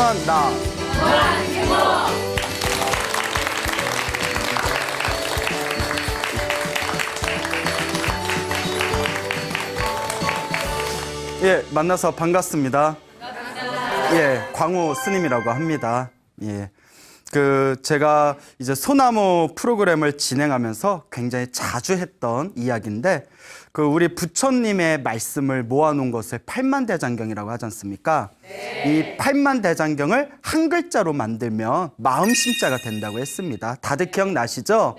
소중한 나. 예, 만나서 반갑습니다. 예, 광우 스님이라고 합니다. 예. 제가 이제 소나무 프로그램을 진행하면서 굉장히 자주 했던 이야기인데, 우리 부처님의 말씀을 모아놓은 것을 팔만대장경이라고 하지 않습니까? 이 팔만대장경을 한 글자로 만들면 마음심자가 된다고 했습니다. 다들 기억나시죠?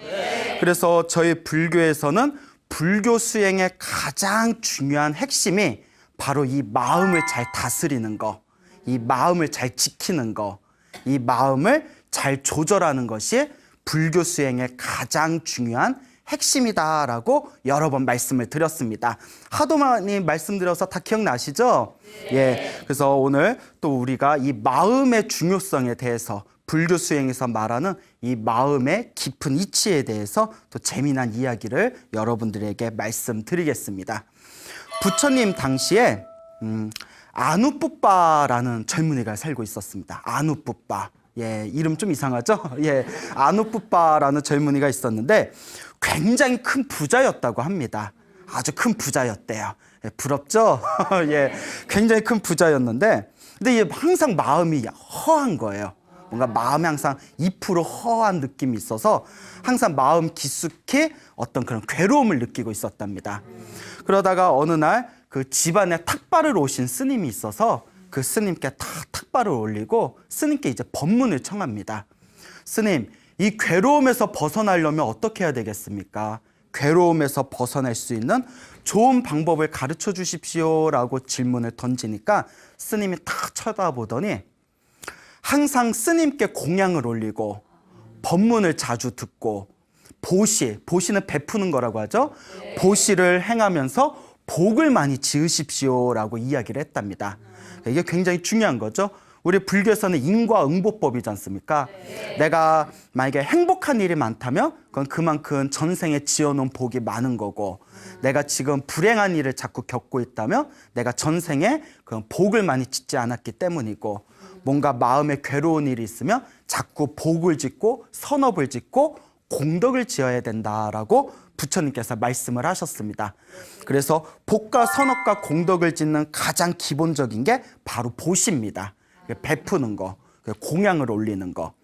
그래서 저희 불교에서는 불교 수행의 가장 중요한 핵심이 바로 이 마음을 잘 다스리는 거, 이 마음을 잘 지키는 거, 이 마음을 잘 조절하는 것이 불교 수행의 가장 중요한 핵심이다라고 여러 번 말씀을 드렸습니다. 하도 많이 말씀드려서 다 기억나시죠? 예. 그래서 오늘 또 우리가 이 마음의 중요성에 대해서 불교 수행에서 말하는 이 마음의 깊은 이치에 대해서 또 재미난 이야기를 여러분들에게 말씀드리겠습니다. 부처님 당시에 아누뿌빠라는 젊은이가 살고 있었습니다. 아누뿌빠. 예, 이름 좀 이상하죠? 예, 아누뿌빠라는 젊은이가 있었는데 굉장히 큰 부자였다고 합니다. 아주 큰 부자였대요. 예, 부럽죠? 예, 굉장히 큰 부자였는데, 근데 이게 항상 마음이 허한 거예요. 뭔가 마음이 항상 2% 허한 느낌이 있어서 항상 마음 깊숙이 어떤 그런 괴로움을 느끼고 있었답니다. 그러다가 어느 날 그 집안에 탁발을 오신 스님이 있어서 그 스님께 탁발을 올리고 스님께 이제 법문을 청합니다. 스님, 이 괴로움에서 벗어나려면 어떻게 해야 되겠습니까? 괴로움에서 벗어날 수 있는 좋은 방법을 가르쳐 주십시오라고 질문을 던지니까 스님이 탁 쳐다보더니 항상 스님께 공양을 올리고 법문을 자주 듣고 보시는 베푸는 거라고 하죠. 보시를 행하면서 복을 많이 지으십시오라고 이야기를 했답니다. 이게 굉장히 중요한 거죠. 우리 불교에서는 인과응보법이지 않습니까? 내가 만약에 행복한 일이 많다면 그건 그만큼 전생에 지어놓은 복이 많은 거고, 내가 지금 불행한 일을 자꾸 겪고 있다면 내가 전생에 그런 복을 많이 짓지 않았기 때문이고, 뭔가 마음에 괴로운 일이 있으면 자꾸 복을 짓고 선업을 짓고 공덕을 지어야 된다라고 부처님께서 말씀을 하셨습니다. 그래서 복과 선업과 공덕을 짓는 가장 기본적인 게 바로 보시입니다. 베푸는 거, 공양을 올리는 거.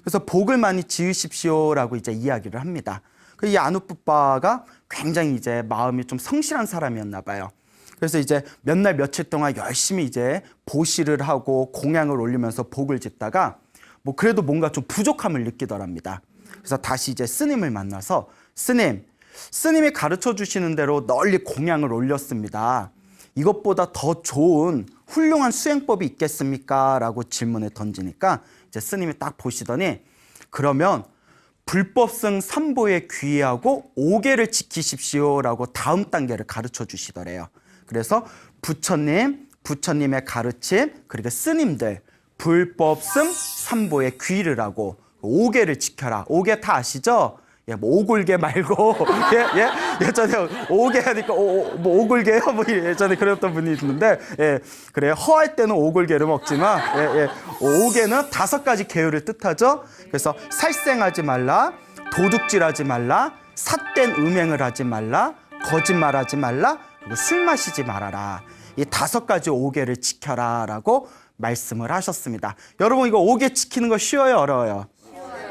그래서 복을 많이 지으십시오라고 이제 이야기를 합니다. 이 아누뿌빠가 굉장히 이제 마음이 좀 성실한 사람이었나 봐요. 그래서 이제 몇 날 며칠 동안 열심히 이제 보시를 하고 공양을 올리면서 복을 짓다가 뭐 그래도 뭔가 좀 부족함을 느끼더랍니다. 그래서 다시 이제 스님을 만나서 스님이 가르쳐 주시는 대로 널리 공양을 올렸습니다. 이것보다 더 좋은 훌륭한 수행법이 있겠습니까? 라고 질문을 던지니까 이제 스님이 딱 보시더니 그러면 불법승 3보에 귀의하고 5계를 지키십시오라고 다음 단계를 가르쳐 주시더래요. 그래서 부처님의 가르침, 그리고 스님들 불법승 3보에 귀의를 하고 5계를 지켜라. 5계 다 아시죠? 예, 뭐 오골계 말고 예전에 5계 하니까 뭐 오골계요? 뭐 예전에 그랬던 분이 있는데, 예, 그래 허할 때는 오골계를 먹지만 5계는 5가지 계율을 뜻하죠. 그래서 살생하지 말라, 도둑질하지 말라, 삿된 음행을 하지 말라, 거짓말하지 말라, 그리고 술 마시지 말아라. 이 5가지 5계를 지켜라라고 말씀을 하셨습니다. 여러분, 이거 5계 지키는 거 쉬워요, 어려워요?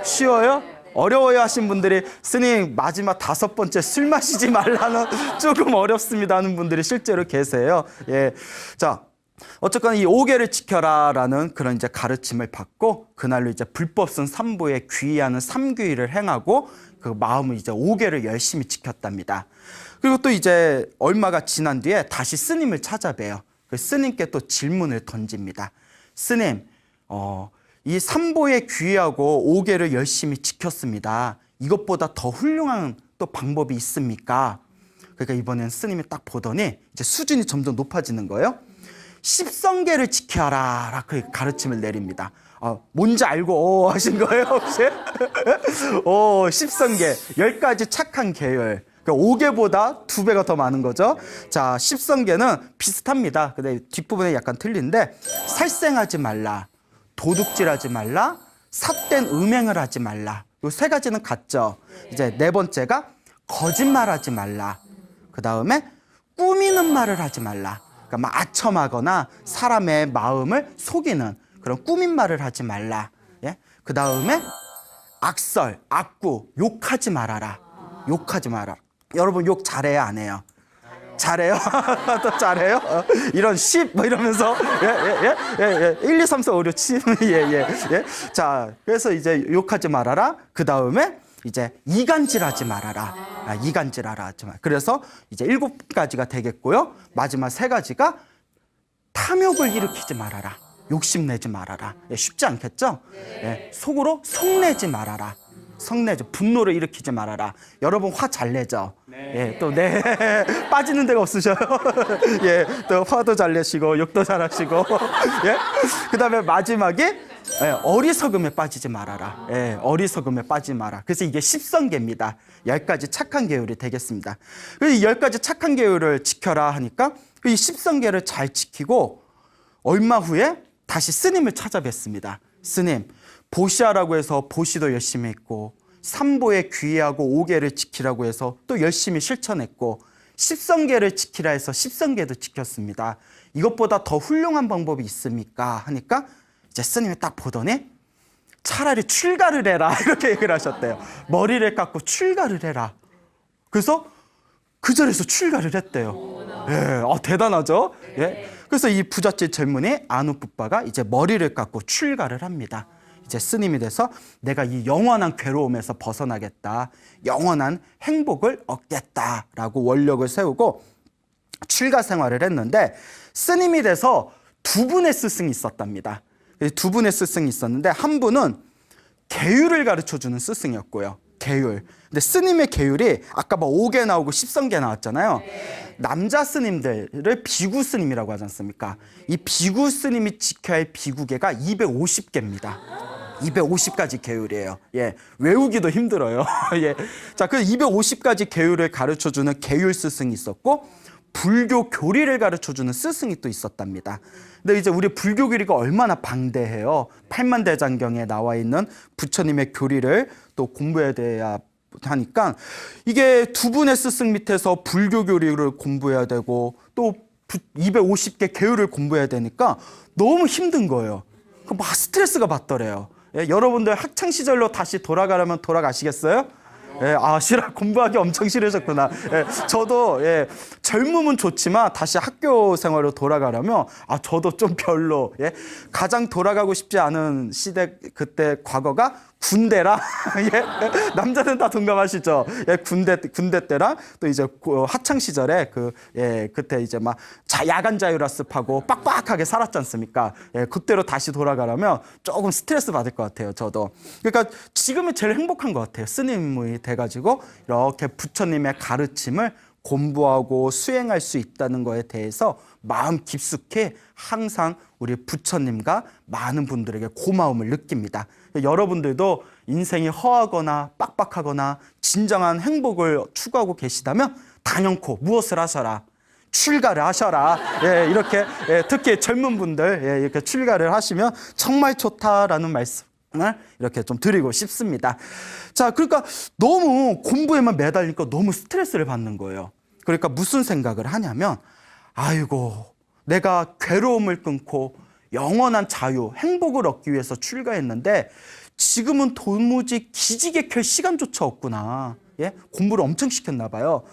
쉬워요? 어려워요 하신 분들이 스님 마지막 5번째 술 마시지 말라는 조금 어렵습니다 하는 분들이 실제로 계세요. 예. 자, 어쨌거나 이 5계를 지켜라라는 그런 이제 가르침을 받고 그날로 이제 불법승 3보에 귀의하는 3귀의를 행하고 그 마음을 이제 5계를 열심히 지켰답니다. 그리고 또 이제 얼마가 지난 뒤에 다시 스님을 찾아뵈요. 그 스님께 또 질문을 던집니다. 스님, 이 3보에 귀의하고 5계를 열심히 지켰습니다. 이것보다 더 훌륭한 또 방법이 있습니까? 그러니까 이번엔 스님이 딱 보더니 이제 수준이 점점 높아지는 거예요. 10성계를 지켜라 그 가르침을 내립니다. 뭔지 알고 하신 거예요 혹시? 10성계 10가지 착한 계율. 5계보다 2배가 더 많은 거죠. 자, 10성계는 비슷합니다. 근데 뒷부분에 약간 틀린데 살생하지 말라, 도둑질하지 말라, 삿된 음행을 하지 말라. 요 세 가지는 같죠. 이제 네 번째가 거짓말하지 말라. 그 다음에 꾸미는 말을 하지 말라. 그러니까 막 아첨하거나 사람의 마음을 속이는 그런 꾸민 말을 하지 말라. 예? 그 다음에 악설, 악구, 욕하지 말아라. 욕하지 마라. 여러분 욕 잘해요, 안 해요? 잘해요? 또 잘해요? 이런 10 뭐 이러면서 예. 1, 2, 3, 4, 5, 6, 7 예. 자, 그래서 이제 욕하지 말아라. 그 다음에 이제 이간질하지 말아라. 이간질하라 하지 말. 그래서 이제 7가지가 되겠고요. 마지막 3가지가 탐욕을 일으키지 말아라. 욕심내지 말아라. 예, 쉽지 않겠죠? 예, 속으로 성내지 말아라. 성내지, 분노를 일으키지 말아라. 여러분 화 잘 내죠? 예, 또 빠지는 데가 없으셔요. 예, 또 화도 잘 내시고 욕도 잘하시고. 예, 그다음에 마지막에 어리석음에 빠지지 말아라. 예, 어리석음에 빠지지 마라. 그래서 이게 10성계입니다. 10가지 착한 계율이 되겠습니다. 이 10가지 착한 계율을 지켜라 하니까 이 10성계를 잘 지키고 얼마 후에 다시 스님을 찾아뵙습니다. 스님, 보시하라고 해서 보시도 열심히 했고, 삼보에 귀의하고 5계를 지키라고 해서 또 열심히 실천했고, 10성계를 지키라 해서 10성계도 지켰습니다. 이것보다 더 훌륭한 방법이 있습니까? 하니까 이제 스님이 딱 보더니 차라리 출가를 해라 이렇게 얘기를 하셨대요. 머리를 깎고 출가를 해라. 그래서 그 자리에서 출가를 했대요. 예, 대단하죠? 예. 그래서 이 부잣집 젊은이 아누프빠가 이제 머리를 깎고 출가를 합니다. 이제 스님이 돼서 내가 이 영원한 괴로움에서 벗어나겠다. 영원한 행복을 얻겠다라고 원력을 세우고 출가 생활을 했는데 스님이 돼서 2분의 스승이 있었답니다. 2분의 스승이 있었는데 한 분은 계율을 가르쳐주는 스승이었고요. 계율. 근데 스님의 계율이 아까 뭐 5계 나오고 10성계 나왔잖아요. 남자 스님들을 비구 스님이라고 하지 않습니까? 이 비구 스님이 지켜야 할 비구계가 250개입니다. 250가지 계율이에요. 예, 외우기도 힘들어요. 예, 자, 그 250가지 계율을 가르쳐주는 계율 스승이 있었고 불교 교리를 가르쳐주는 스승이 또 있었답니다. 근데 이제 우리 불교 교리가 얼마나 방대해요. 팔만대장경에 나와 있는 부처님의 교리를 또 공부해야 돼야 하니까 이게 2분의 스승 밑에서 불교 교리를 공부해야 되고 또 250개 계율을 공부해야 되니까 너무 힘든 거예요. 막 스트레스가 받더래요. 예, 여러분들 학창 시절로 다시 돌아가려면 돌아가시겠어요? 예, 싫어. 공부하기 엄청 싫으셨구나. 예, 저도 젊음은 좋지만 다시 학교 생활로 돌아가려면 저도 좀 별로. 예, 가장 돌아가고 싶지 않은 시대 그때 과거가 군대라. 예, 남자는 다 동감하시죠. 예, 군대 때랑 또 이제 학창 시절에 그때 이제 막 야간 자율학습하고 빡빡하게 살았지 않습니까? 예, 그때로 다시 돌아가려면 조금 스트레스 받을 것 같아요. 저도. 그러니까 지금이 제일 행복한 것 같아요. 스님이 돼가지고 이렇게 부처님의 가르침을 공부하고 수행할 수 있다는 거에 대해서 마음 깊숙이 항상 우리 부처님과 많은 분들에게 고마움을 느낍니다. 여러분들도 인생이 허하거나 빡빡하거나 진정한 행복을 추구하고 계시다면 단연코 무엇을 하셔라? 출가를 하셔라. 예, 이렇게 특히 젊은 분들 이렇게 출가를 하시면 정말 좋다라는 말씀을 이렇게 좀 드리고 싶습니다. 자, 그러니까 너무 공부에만 매달리니까 너무 스트레스를 받는 거예요. 그러니까 무슨 생각을 하냐면 아이고 내가 괴로움을 끊고 영원한 자유, 행복을 얻기 위해서 출가했는데 지금은 도무지 기지개 켤 시간조차 없구나. 예? 공부를 엄청 시켰나 봐요.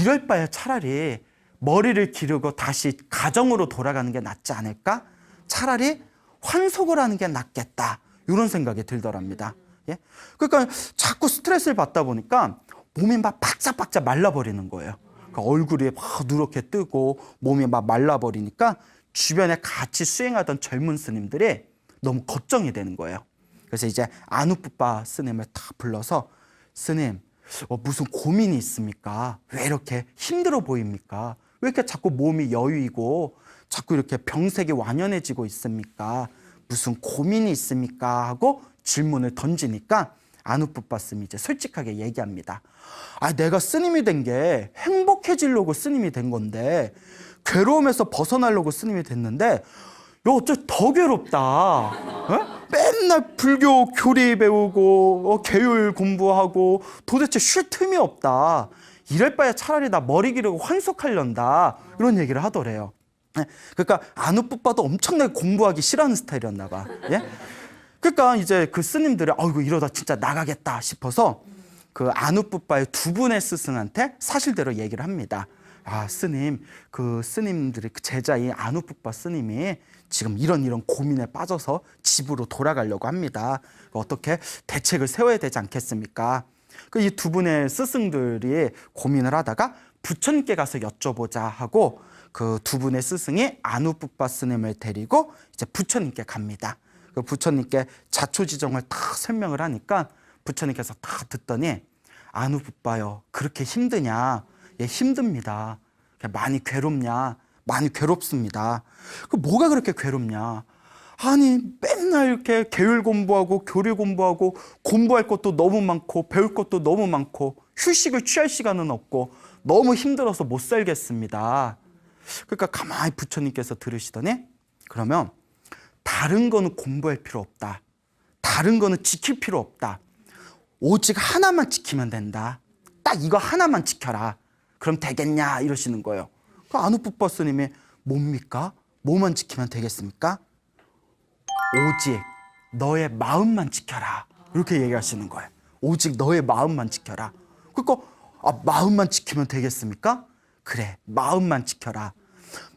이럴 바에 차라리 머리를 기르고 다시 가정으로 돌아가는 게 낫지 않을까? 차라리 환속을 하는 게 낫겠다. 이런 생각이 들더랍니다. 예? 그러니까 자꾸 스트레스를 받다 보니까 몸이 막 바짝바짝 말라버리는 거예요. 그러니까 얼굴이 막 누렇게 뜨고 몸이 막 말라버리니까 주변에 같이 수행하던 젊은 스님들이 너무 걱정이 되는 거예요. 그래서 이제 아누프빠 스님을 다 불러서 스님, 무슨 고민이 있습니까? 왜 이렇게 힘들어 보입니까? 왜 이렇게 자꾸 몸이 여유이고 자꾸 이렇게 병색이 완연해지고 있습니까? 무슨 고민이 있습니까? 하고 질문을 던지니까 아누프빠 스님이 이제 솔직하게 얘기합니다. 내가 스님이 된 게 행복해지려고 스님이 된 건데 괴로움에서 벗어나려고 스님이 됐는데 어째 더 괴롭다. 어? 맨날 불교 교리 배우고 계율 공부하고 도대체 쉴 틈이 없다. 이럴 바에 차라리 나 머리 기르고 환속하련다. 이런 얘기를 하더래요. 그러니까 아누뿌빠도 엄청나게 공부하기 싫어하는 스타일이었나 봐. 예? 그러니까 이제 그 스님들이 아이고 이러다 진짜 나가겠다 싶어서 그 아누뿌빠의 두 분의 스승한테 사실대로 얘기를 합니다. 아, 스님, 그 스님들이 그 제자인 아누뿌빠 스님이 지금 이런 고민에 빠져서 집으로 돌아가려고 합니다. 어떻게 대책을 세워야 되지 않겠습니까? 그 이 두 분의 스승들이 고민을 하다가 부처님께 가서 여쭤보자 하고 그 두 분의 스승이 아누뿌빠 스님을 데리고 이제 부처님께 갑니다. 그 부처님께 자초지종을 다 설명을 하니까 부처님께서 다 듣더니 아누뿌빠요, 그렇게 힘드냐? 예, 힘듭니다. 많이 괴롭냐? 많이 괴롭습니다. 그 뭐가 그렇게 괴롭냐? 아니 맨날 이렇게 계율 공부하고 교리 공부하고 공부할 것도 너무 많고 배울 것도 너무 많고 휴식을 취할 시간은 없고 너무 힘들어서 못 살겠습니다. 그러니까 가만히 부처님께서 들으시더니 그러면 다른 거는 공부할 필요 없다. 다른 거는 지킬 필요 없다. 오직 하나만 지키면 된다. 딱 이거 하나만 지켜라. 그럼 되겠냐 이러시는 거예요. 그 아누뿌빠 스님이 뭡니까? 뭐만 지키면 되겠습니까? 오직 너의 마음만 지켜라. 이렇게 얘기하시는 거예요. 오직 너의 마음만 지켜라. 그러니까 마음만 지키면 되겠습니까? 그래, 마음만 지켜라.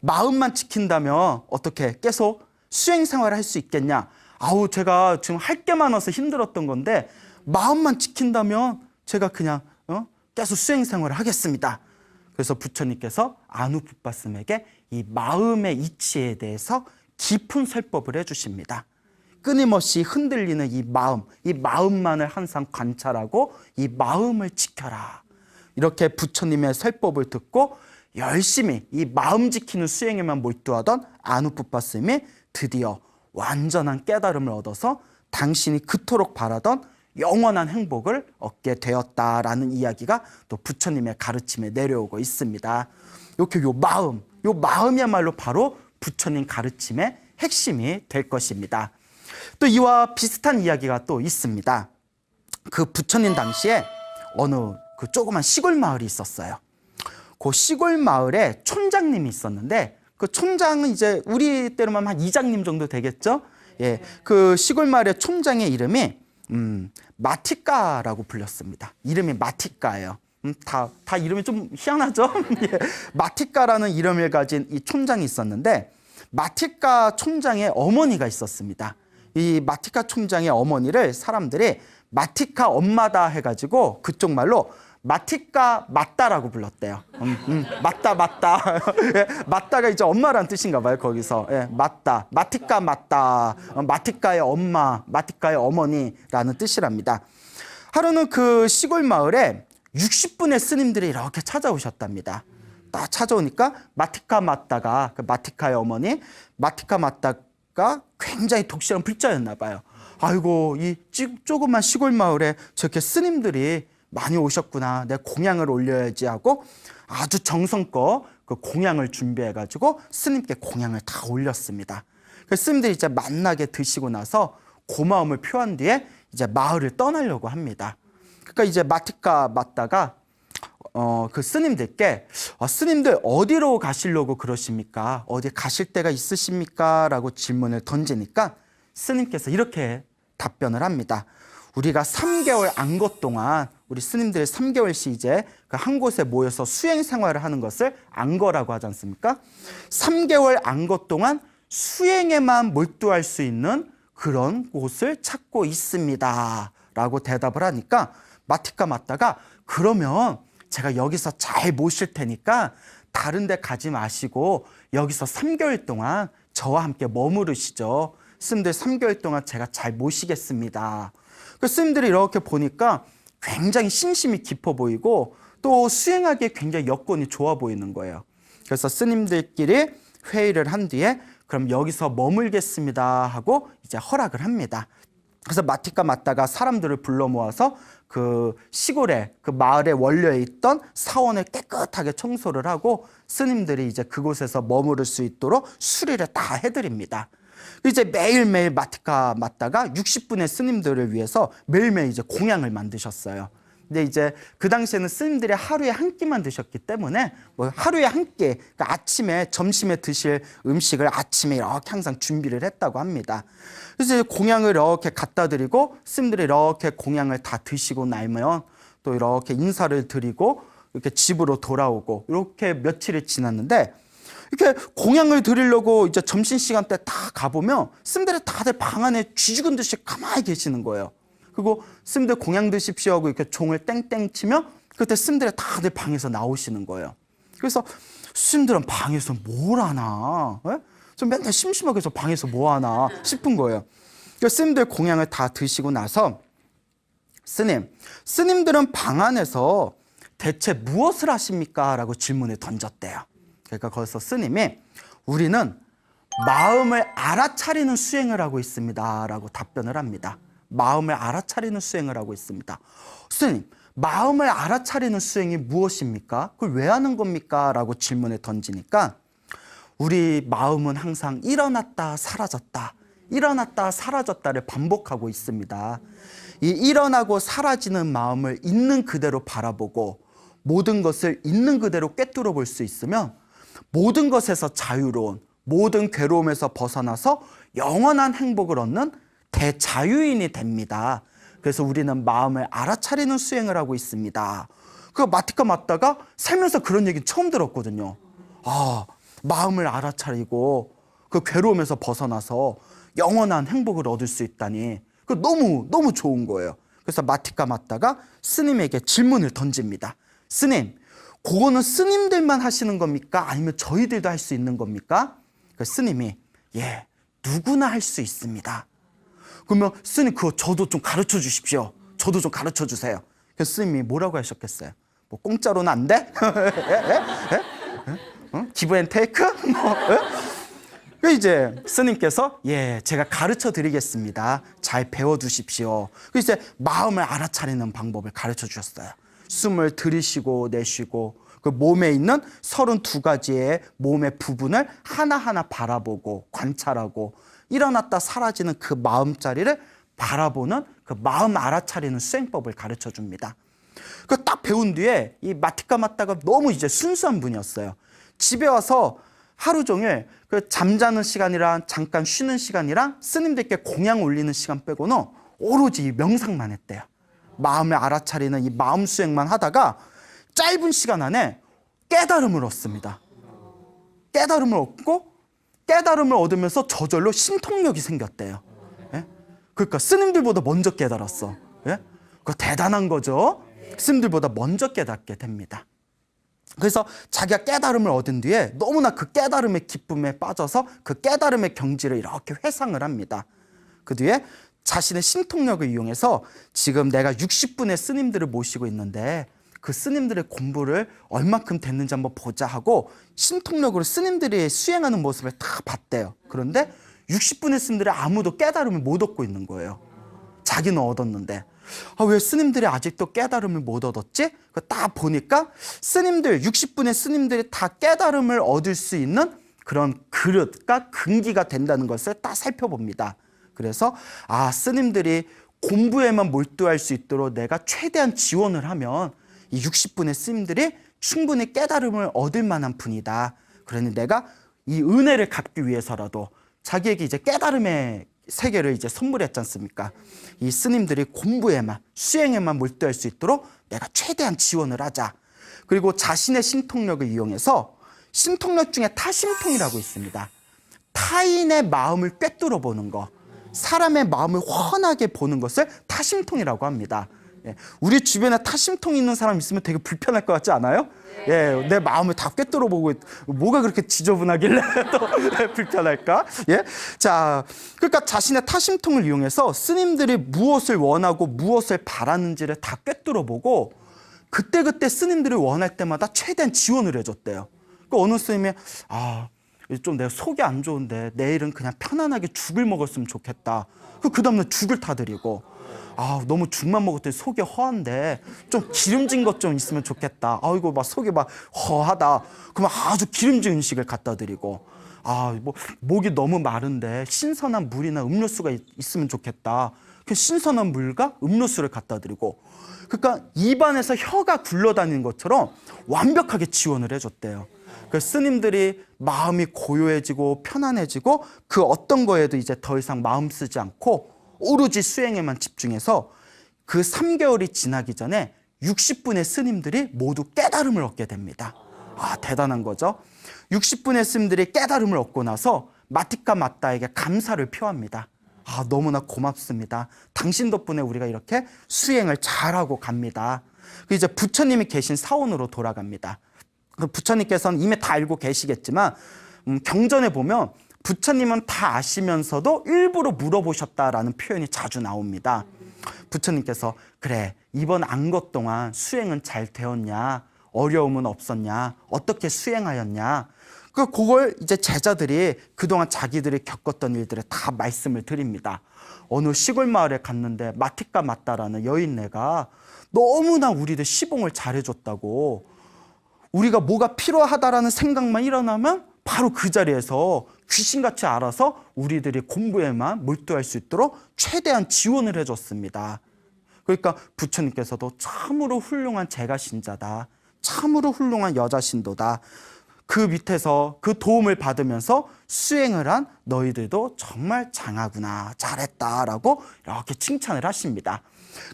마음만 지킨다면 어떻게 계속 수행 생활을 할 수 있겠냐? 아우, 제가 지금 할 게 많아서 힘들었던 건데 마음만 지킨다면 제가 그냥 계속 수행 생활을 하겠습니다. 그래서 부처님께서 아누뿌빠 스님에게 이 마음의 이치에 대해서 깊은 설법을 해주십니다. 끊임없이 흔들리는 이 마음만을 항상 관찰하고 이 마음을 지켜라. 이렇게 부처님의 설법을 듣고 열심히 이 마음 지키는 수행에만 몰두하던 아누뿌빠 스님이 드디어 완전한 깨달음을 얻어서 당신이 그토록 바라던 영원한 행복을 얻게 되었다라는 이야기가 또 부처님의 가르침에 내려오고 있습니다. 이렇게 요 마음이야말로 바로 부처님 가르침의 핵심이 될 것입니다. 또 이와 비슷한 이야기가 또 있습니다. 그 부처님 당시에 어느 그 조그만 시골 마을이 있었어요. 그 시골 마을에 촌장님이 있었는데 그 촌장은 이제 우리 때로만 한 이장님 정도 되겠죠? 예, 그 시골 마을의 촌장의 이름이 마티까라고 불렸습니다. 이름이 마티까예요. 다 이름이 좀 희한하죠? 예, 마티까라는 이름을 가진 이 촌장이 있었는데 마티까 촌장의 어머니가 있었습니다. 이 마티까 촌장의 어머니를 사람들이 마티까 엄마다 해가지고 그쪽 말로 마티까 맞다라고 불렀대요. 맞다. 예, 맞다가 이제 엄마란 뜻인가 봐요. 거기서 예, 맞다, 마티까 맞다, 마티까의 엄마, 마티까의 어머니라는 뜻이랍니다. 하루는 그 시골 마을에 60분의 스님들이 이렇게 찾아오셨답니다. 딱 찾아오니까 마티까 맞다가 그 마티까의 어머니 마티까 맞다가 굉장히 독실한 불자였나 봐요. 아이고, 이 조그만 시골 마을에 저렇게 스님들이 많이 오셨구나. 내 공양을 올려야지 하고 아주 정성껏 그 공양을 준비해가지고 스님께 공양을 다 올렸습니다. 그 스님들이 이제 만나게 드시고 나서 고마움을 표한 뒤에 이제 마을을 떠나려고 합니다. 그러니까 이제 마티까 맞다가 그 스님들께 스님들 어디로 가시려고 그러십니까? 어디 가실 데가 있으십니까? 라고 질문을 던지니까 스님께서 이렇게 답변을 합니다. 우리가 3개월 안거 동안 우리 스님들이 3개월씩 이제 그 한 곳에 모여서 수행 생활을 하는 것을 안거라고 하지 않습니까? 3개월 안거 동안 수행에만 몰두할 수 있는 그런 곳을 찾고 있습니다. 라고 대답을 하니까 마티까 맞다가 그러면 제가 여기서 잘 모실 테니까 다른 데 가지 마시고 여기서 3개월 동안 저와 함께 머무르시죠. 스님들 3개월 동안 제가 잘 모시겠습니다. 그 스님들이 이렇게 보니까 굉장히 신심이 깊어 보이고 또 수행하기에 굉장히 여건이 좋아 보이는 거예요. 그래서 스님들끼리 회의를 한 뒤에 그럼 여기서 머물겠습니다 하고 이제 허락을 합니다. 그래서 마티까 맞다가 사람들을 불러 모아서 그 시골에 그 마을에 원려에 있던 사원을 깨끗하게 청소를 하고 스님들이 이제 그곳에서 머무를 수 있도록 수리를 다 해드립니다. 이제 매일매일 마티카 맞다가 60분의 스님들을 위해서 매일매일 이제 공양을 만드셨어요. 근데 이제 그 당시에는 스님들이 하루에 한 끼만 드셨기 때문에 뭐 하루에 한 끼, 그러니까 아침에 점심에 드실 음식을 아침에 이렇게 항상 준비를 했다고 합니다. 그래서 이제 공양을 이렇게 갖다 드리고 스님들이 이렇게 공양을 다 드시고 나면 또 이렇게 인사를 드리고 이렇게 집으로 돌아오고 이렇게 며칠이 지났는데 이렇게 공양을 드리려고 이제 점심시간 때 다 가보면 스님들이 다들 방 안에 쥐죽은 듯이 가만히 계시는 거예요. 그리고 스님들 공양 드십시오 하고 이렇게 종을 땡땡 치면 그때 스님들이 다들 방에서 나오시는 거예요. 그래서 스님들은 방에서 뭘 하나? 좀 맨날 심심하게 저 방에서 뭐 하나 싶은 거예요. 그래서 스님들 공양을 다 드시고 나서 스님들은 방 안에서 대체 무엇을 하십니까? 라고 질문을 던졌대요. 그러니까 거기서 스님이 우리는 마음을 알아차리는 수행을 하고 있습니다. 라고 답변을 합니다. 마음을 알아차리는 수행을 하고 있습니다. 스님, 마음을 알아차리는 수행이 무엇입니까? 그걸 왜 하는 겁니까? 라고 질문을 던지니까 우리 마음은 항상 일어났다 사라졌다 일어났다 사라졌다를 반복하고 있습니다. 이 일어나고 사라지는 마음을 있는 그대로 바라보고 모든 것을 있는 그대로 꿰뚫어 볼 수 있으면 모든 것에서 자유로운 모든 괴로움에서 벗어나서 영원한 행복을 얻는 대자유인이 됩니다. 그래서 우리는 마음을 알아차리는 수행을 하고 있습니다. 그 마티카 맞다가 살면서 그런 얘기 처음 들었거든요. 아, 마음을 알아차리고 그 괴로움에서 벗어나서 영원한 행복을 얻을 수 있다니 그 너무 좋은 거예요. 그래서 마티카 맞다가 스님에게 질문을 던집니다. 스님, 그거는 스님들만 하시는 겁니까? 아니면 저희들도 할 수 있는 겁니까? 그 스님이 예, 누구나 할 수 있습니다. 그러면 스님 그거 저도 좀 가르쳐 주십시오. 저도 좀 가르쳐 주세요. 그래서 스님이 뭐라고 하셨겠어요? 뭐 공짜로는 안 돼? 기브 앤 테이크? 그 이제 스님께서 예, 제가 가르쳐 드리겠습니다. 잘 배워 두십시오. 그 이제 마음을 알아차리는 방법을 가르쳐 주셨어요. 숨을 들이쉬고 내쉬고 그 몸에 있는 32가지의 몸의 부분을 하나하나 바라보고 관찰하고 일어났다 사라지는 그 마음자리를 바라보는 그 마음 알아차리는 수행법을 가르쳐 줍니다. 그 딱 배운 뒤에 이 마티카 맞다가 너무 이제 순수한 분이었어요. 집에 와서 하루 종일 그 잠자는 시간이랑 잠깐 쉬는 시간이랑 스님들께 공양 올리는 시간 빼고는 오로지 명상만 했대요. 마음을 알아차리는 이 마음 수행만 하다가 짧은 시간 안에 깨달음을 얻습니다. 깨달음을 얻고 깨달음을 얻으면서 저절로 신통력이 생겼대요. 예? 그러니까 스님들보다 먼저 깨달았어. 예? 그거 대단한 거죠. 스님들보다 먼저 깨닫게 됩니다. 그래서 자기가 깨달음을 얻은 뒤에 너무나 그 깨달음의 기쁨에 빠져서 그 깨달음의 경지를 이렇게 회상을 합니다. 그 뒤에 자신의 신통력을 이용해서 지금 내가 60분의 스님들을 모시고 있는데 그 스님들의 공부를 얼마큼 됐는지 한번 보자 하고 신통력으로 스님들이 수행하는 모습을 다 봤대요. 그런데 60분의 스님들이 아무도 깨달음을 못 얻고 있는 거예요. 자기는 얻었는데 왜 스님들이 아직도 깨달음을 못 얻었지? 딱 보니까 스님들 60분의 스님들이 다 깨달음을 얻을 수 있는 그런 그릇과 근기가 된다는 것을 딱 살펴봅니다. 그래서 스님들이 공부에만 몰두할 수 있도록 내가 최대한 지원을 하면 이 60분의 스님들이 충분히 깨달음을 얻을 만한 분이다. 그러니 내가 이 은혜를 갚기 위해서라도 자기에게 이제 깨달음의 세계를 이제 선물했지 않습니까? 이 스님들이 공부에만 수행에만 몰두할 수 있도록 내가 최대한 지원을 하자. 그리고 자신의 신통력을 이용해서 신통력 중에 타심통이라고 있습니다. 타인의 마음을 꿰뚫어 보는 거, 사람의 마음을 훤하게 보는 것을 타심통이라고 합니다. 예, 우리 주변에 타심통 있는 사람 있으면 되게 불편할 것 같지 않아요? 예, 내 마음을 다 꿰뚫어 보고 뭐가 그렇게 지저분하길래 또 불편할까? 예, 자, 그러니까 자신의 타심통을 이용해서 스님들이 무엇을 원하고 무엇을 바라는지를 다 꿰뚫어 보고 그때그때 스님들이 원할 때마다 최대한 지원을 해줬대요. 그 어느 스님이 좀 내가 속이 안 좋은데 내일은 그냥 편안하게 죽을 먹었으면 좋겠다. 그 다음날 죽을 타드리고 너무 죽만 먹었더니 속이 허한데 좀 기름진 것 좀 있으면 좋겠다. 이거 막 속이 막 허하다. 그러면 아주 기름진 음식을 갖다 드리고 뭐 목이 너무 마른데 신선한 물이나 음료수가 있으면 좋겠다. 그 신선한 물과 음료수를 갖다 드리고, 그러니까 입안에서 혀가 굴러다니는 것처럼 완벽하게 지원을 해줬대요. 그 스님들이 마음이 고요해지고 편안해지고 그 어떤 거에도 이제 더 이상 마음 쓰지 않고 오로지 수행에만 집중해서 그 3개월이 지나기 전에 60분의 스님들이 모두 깨달음을 얻게 됩니다. 대단한 거죠. 60분의 스님들이 깨달음을 얻고 나서 마티카 마따에게 감사를 표합니다. 너무나 고맙습니다. 당신 덕분에 우리가 이렇게 수행을 잘하고 갑니다. 이제 부처님이 계신 사원으로 돌아갑니다. 부처님께서는 이미 다 알고 계시겠지만 경전에 보면 부처님은 다 아시면서도 일부러 물어보셨다라는 표현이 자주 나옵니다. 부처님께서 그래, 이번 안것 동안 수행은 잘 되었냐? 어려움은 없었냐? 어떻게 수행하였냐? 그걸 이제 제자들이 그동안 자기들이 겪었던 일들을 다 말씀을 드립니다. 어느 시골 마을에 갔는데 마티카 마따라는 여인네가 너무나 우리들 시봉을 잘해줬다고, 우리가 뭐가 필요하다라는 생각만 일어나면 바로 그 자리에서 귀신같이 알아서 우리들이 공부에만 몰두할 수 있도록 최대한 지원을 해줬습니다. 그러니까 부처님께서도 참으로 훌륭한 제가 신자다, 참으로 훌륭한 여자 신도다, 그 밑에서 그 도움을 받으면서 수행을 한 너희들도 정말 장하구나, 잘했다라고 이렇게 칭찬을 하십니다.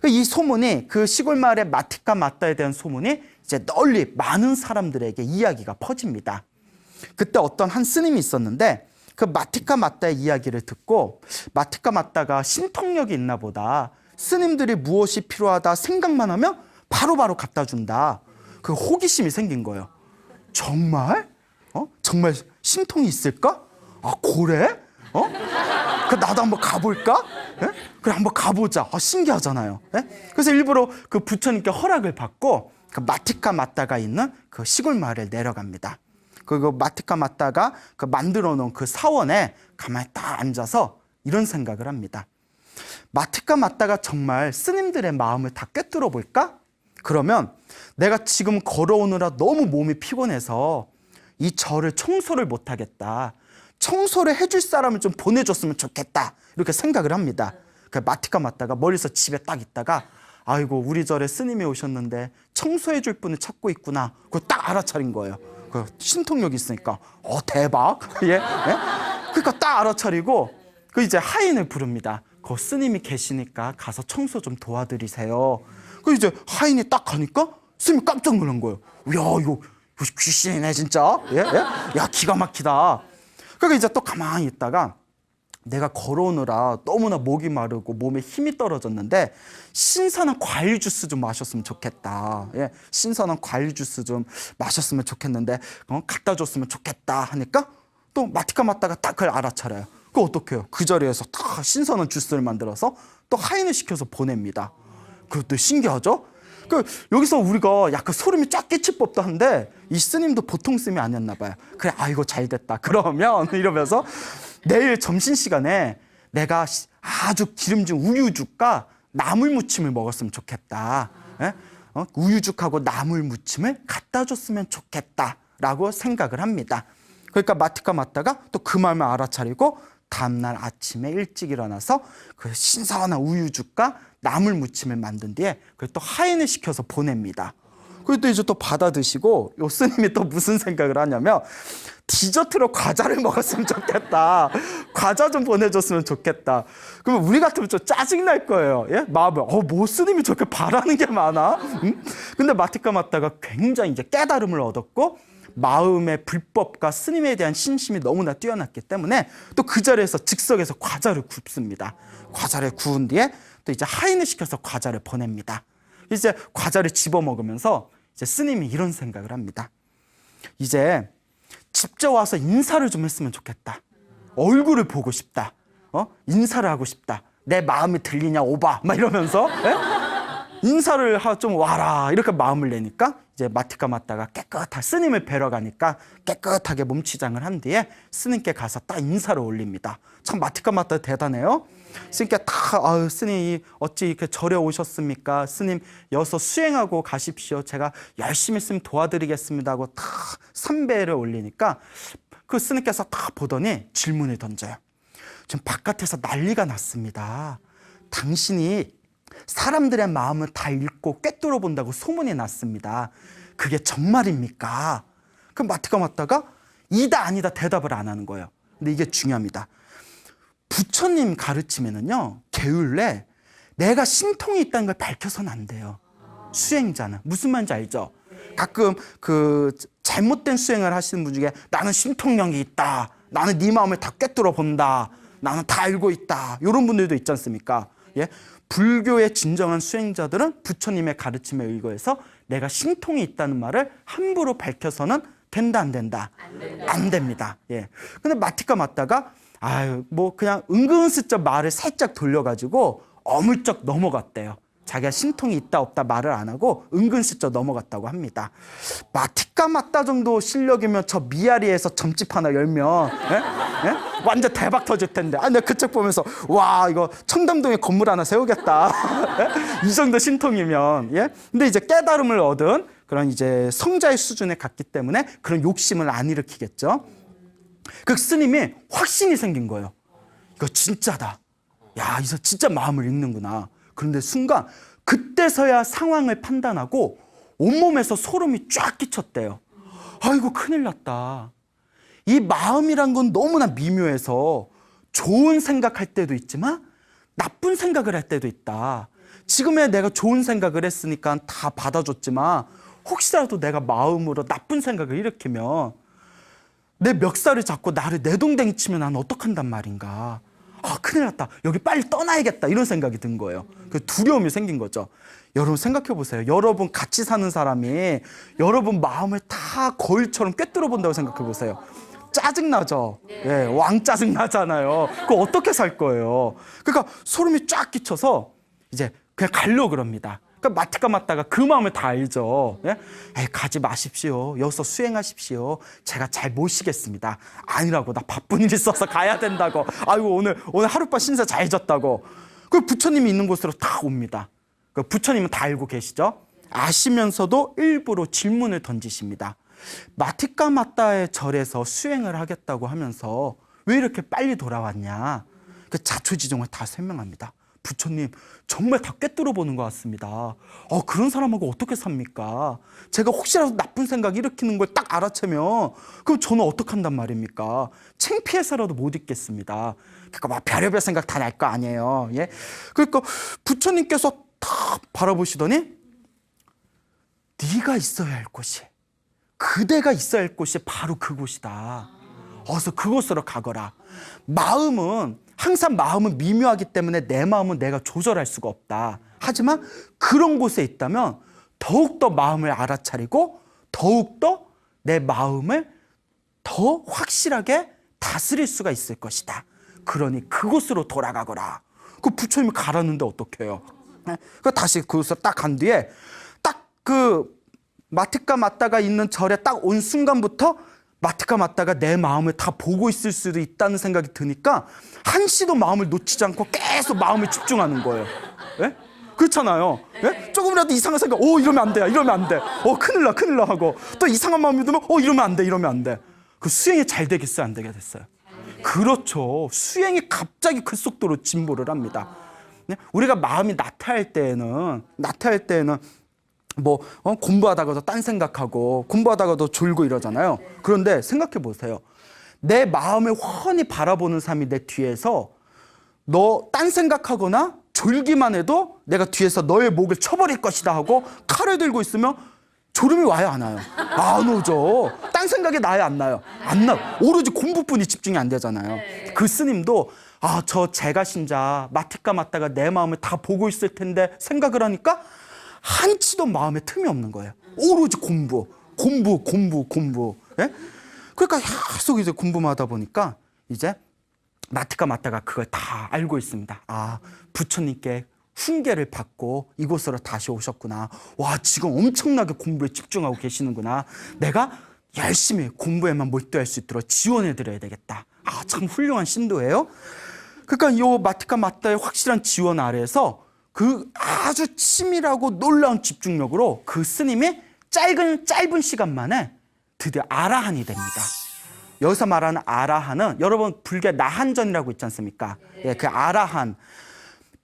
이 소문이, 그 시골 마을의 마티카 마따에 대한 소문이 이제 널리 많은 사람들에게 이야기가 퍼집니다. 그때 어떤 한 스님이 있었는데 그 마티카 마따의 이야기를 듣고, 마티카 마따가 신통력이 있나 보다, 스님들이 무엇이 필요하다 생각만 하면 바로바로 갖다 준다, 그 호기심이 생긴 거예요. 정말? 정말 신통이 있을까? 그래? 그 나도 한번 가볼까? 예? 그래, 한번 가보자. 신기하잖아요. 예? 그래서 일부러 그 부처님께 허락을 받고 그 마티카 마따가 있는 그 시골 마을에 내려갑니다. 그리고 마티카 마따가 그 만들어 놓은 그 사원에 가만히 딱 앉아서 이런 생각을 합니다. 마티카 마따가 정말 스님들의 마음을 다 꿰뚫어 볼까? 그러면 내가 지금 걸어오느라 너무 몸이 피곤해서 이 절을 청소를 못하겠다, 청소를 해줄 사람을 좀 보내줬으면 좋겠다, 이렇게 생각을 합니다. 그 마티카 마따가 멀리서 집에 딱 있다가, 아이고 우리 절에 스님이 오셨는데 청소해줄 분을 찾고 있구나, 그거 딱 알아차린 거예요. 그 신통력이 있으니까 대박. 예? 예? 그러니까 딱 알아차리고 그 이제 하인을 부릅니다. 그 스님이 계시니까 가서 청소 좀 도와드리세요. 그 이제 하인이 딱 가니까 스님이 깜짝 놀란 거예요. 야, 이거 귀신이네 진짜. 예? 예? 야, 기가 막히다. 그러니까 이제 또 가만히 있다가, 내가 걸어오느라 너무나 목이 마르고 몸에 힘이 떨어졌는데 신선한 과일 주스 좀 마셨으면 좋겠다. 예? 신선한 과일 주스 좀 마셨으면 좋겠는데 갖다 줬으면 좋겠다 하니까 또 마티카 마따가 딱 그걸 알아차려요. 그거 어떻게 해요? 그 자리에서 다 신선한 주스를 만들어서 또 하인을 시켜서 보냅니다. 그것도 신기하죠? 여기서 우리가 약간 소름이 쫙 끼칠 법도 한데 이 스님도 보통 스님이 아니었나 봐요. 그래, 이거 잘 됐다. 그러면 이러면서 내일 점심시간에 내가 아주 기름진 우유죽과 나물무침을 먹었으면 좋겠다. 예? 우유죽하고 나물무침을 갖다 줬으면 좋겠다라고 생각을 합니다. 그러니까 마티카 마따가 또 그 마음을 알아차리고 다음날 아침에 일찍 일어나서 그 신선한 우유죽과 나물무침을 만든 뒤에 그걸 또 하인을 시켜서 보냅니다. 그리고 또 이제 또 받아 드시고, 요 스님이 또 무슨 생각을 하냐면 디저트로 과자를 먹었으면 좋겠다, 과자 좀 보내줬으면 좋겠다. 그러면 우리 같으면 좀 짜증날 거예요. 예? 마음을 뭐 스님이 저렇게 바라는 게 많아? 응? 근데 마티카 마따가 굉장히 이제 깨달음을 얻었고 마음의 불법과 스님에 대한 신심이 너무나 뛰어났기 때문에 또 그 자리에서 즉석에서 과자를 굽습니다. 과자를 구운 뒤에 또 이제 하인을 시켜서 과자를 보냅니다. 이제 과자를 집어 먹으면서 이제 스님이 이런 생각을 합니다. 이제 직접 와서 인사를 좀 했으면 좋겠다. 얼굴을 보고 싶다. 인사를 하고 싶다. 내 마음이 들리냐 오바, 막 이러면서 인사를 좀 와라, 이렇게 마음을 내니까 이제 마티카 마따가 깨끗하게 스님을 뵈러 가니까 깨끗하게 몸치장을 한 뒤에 스님께 가서 딱 인사를 올립니다. 참 마티카 마따 대단해요. 스님께 다 스님 어찌 이렇게 절에 오셨습니까? 스님 여기서 수행하고 가십시오. 제가 열심히 스님 도와드리겠습니다 하고 다 삼배를 올리니까 그 스님께서 딱 보더니 질문을 던져요. 지금 바깥에서 난리가 났습니다. 당신이 사람들의 마음을 다 읽고 꿰뚫어 본다고 소문이 났습니다. 그게 정말입니까? 그럼 마티가 맞다가 이다 아니다 대답을 안 하는 거예요. 근데 이게 중요합니다. 부처님 가르침에는요, 게을래 내가 신통이 있다는 걸 밝혀서는 안 돼요. 수행자는. 무슨 말인지 알죠? 가끔 그 잘못된 수행을 하시는 분 중에 나는 신통력이 있다, 나는 네 마음을 다 꿰뚫어 본다, 나는 다 알고 있다, 이런 분들도 있지 않습니까? 예? 불교의 진정한 수행자들은 부처님의 가르침에 의거해서 내가 신통이 있다는 말을 함부로 밝혀서는 된다, 안 된다? 안 됩니다. 예. 근데 마티카 맞다가 아유, 뭐 그냥 은근슬쩍 말을 살짝 돌려가지고 어물쩍 넘어갔대요. 자기가 신통이 있다 없다 말을 안 하고 은근슬쩍 넘어갔다고 합니다. 마티카 맞다 정도 실력이면 저 미아리에서 점집 하나 열면 예? 예? 완전 대박 터질 텐데. 아, 내가 그 책 보면서 와, 이거 청담동에 건물 하나 세우겠다. 예? 이 정도 신통이면. 예? 근데 이제 깨달음을 얻은 그런 이제 성자의 수준에 갔기 때문에 그런 욕심을 안 일으키겠죠. 그 스님이 확신이 생긴 거예요. 이거 진짜다. 야, 이거 진짜 마음을 읽는구나. 그런데 순간 그때서야 상황을 판단하고 온몸에서 소름이 쫙 끼쳤대요. 아이고, 큰일 났다. 이 마음이란 건 너무나 미묘해서 좋은 생각할 때도 있지만 나쁜 생각을 할 때도 있다. 지금에 내가 좋은 생각을 했으니까 다 받아줬지만 혹시라도 내가 마음으로 나쁜 생각을 일으키면 내 멱살을 잡고 나를 내동댕이 치면 난 어떡한단 말인가. 아, 큰일 났다. 여기 빨리 떠나야겠다. 이런 생각이 든 거예요. 그 두려움이 생긴 거죠. 여러분 생각해 보세요. 여러분 같이 사는 사람이 여러분 마음을 다 거울처럼 꿰뚫어 본다고 생각해 보세요. 짜증나죠? 예, 왕 짜증나잖아요. 그거 어떻게 살 거예요? 그러니까 소름이 쫙 끼쳐서 이제 그냥 가려고 그럽니다. 그러니까 마티카 맞다가 그 마음을 다 알죠. 예? 에이, 가지 마십시오. 여기서 수행하십시오. 제가 잘 모시겠습니다. 아니라고, 나 바쁜 일 있어서 가야 된다고. 아이고, 오늘 하룻밤 신세 잘 졌다고. 그 부처님이 있는 곳으로 다 옵니다. 그 부처님은 다 알고 계시죠? 아시면서도 일부러 질문을 던지십니다. 마티카 맞다의 절에서 수행을 하겠다고 하면서 왜 이렇게 빨리 돌아왔냐? 그 자초지종을 다 설명합니다. 부처님, 정말 다 꿰뚫어 보는 것 같습니다. 그런 사람하고 어떻게 삽니까? 제가 혹시라도 나쁜 생각 일으키는 걸 딱 알아채면 그럼 저는 어떡한단 말입니까? 창피해서라도 못 있겠습니다. 그러니까 막 별의별 생각 다 날 거 아니에요. 예? 그러니까 부처님께서 탁 바라보시더니 네가 있어야 할 곳이, 그대가 있어야 할 곳이 바로 그곳이다. 어서 그곳으로 가거라. 항상 마음은 미묘하기 때문에 내 마음은 내가 조절할 수가 없다. 하지만 그런 곳에 있다면 더욱더 마음을 알아차리고 더욱더 내 마음을 더 확실하게 다스릴 수가 있을 것이다. 그러니 그곳으로 돌아가거라. 그 부처님이 가라는데 어떡해요? 그 다시 그곳으로 딱 간 뒤에 딱 그 마티카 맞다가 있는 절에 딱 온 순간부터 마티카 맞다가 내 마음을 다 보고 있을 수도 있다는 생각이 드니까 한시도 마음을 놓치지 않고 계속 마음을 집중하는 거예요. 예? 그렇잖아요. 예? 조금이라도 이상한 생각, 이러면 안 돼, 이러면 안 돼. 큰일 나 하고 또 이상한 마음이 들면, 이러면 안 돼, 이러면 안 돼. 그 수행이 잘 되겠어요, 안 되게 됐어요? 그렇죠. 수행이 갑자기 그 속도로 진보를 합니다. 우리가 마음이 나태할 때에는 공부하다가도 딴 생각하고 공부하다가도 졸고 이러잖아요. 그런데 생각해 보세요. 내 마음을 훤히 바라보는 사람이 내 뒤에서 너 딴 생각하거나 졸기만 해도 내가 뒤에서 너의 목을 쳐버릴 것이다 하고 칼을 들고 있으면 졸음이 와요, 안 와요? 안 오죠. 딴 생각이 나요, 안 나요? 안 나요. 오로지 공부뿐이 집중이 안 되잖아요. 그 스님도 저 제가 신자 마티카 맞다가 내 마음을 다 보고 있을 텐데 생각을 하니까 한치도 마음에 틈이 없는 거예요. 오로지 공부. 예? 그러니까 계속 이제 공부만 하다 보니까 이제 마티카 맞다가 그걸 다 알고 있습니다. 부처님께 훈계를 받고 이곳으로 다시 오셨구나. 와, 지금 엄청나게 공부에 집중하고 계시는구나. 내가 열심히 공부에만 몰두할 수 있도록 지원해 드려야 되겠다. 참 훌륭한 신도예요. 그러니까 이 마티카 맞다의 확실한 지원 아래에서 그 아주 치밀하고 놀라운 집중력으로 그 스님이 짧은 시간 만에 드디어 아라한이 됩니다. 여기서 말하는 아라한은 여러분 불교의 나한전이라고 있지 않습니까? 예, 그 아라한,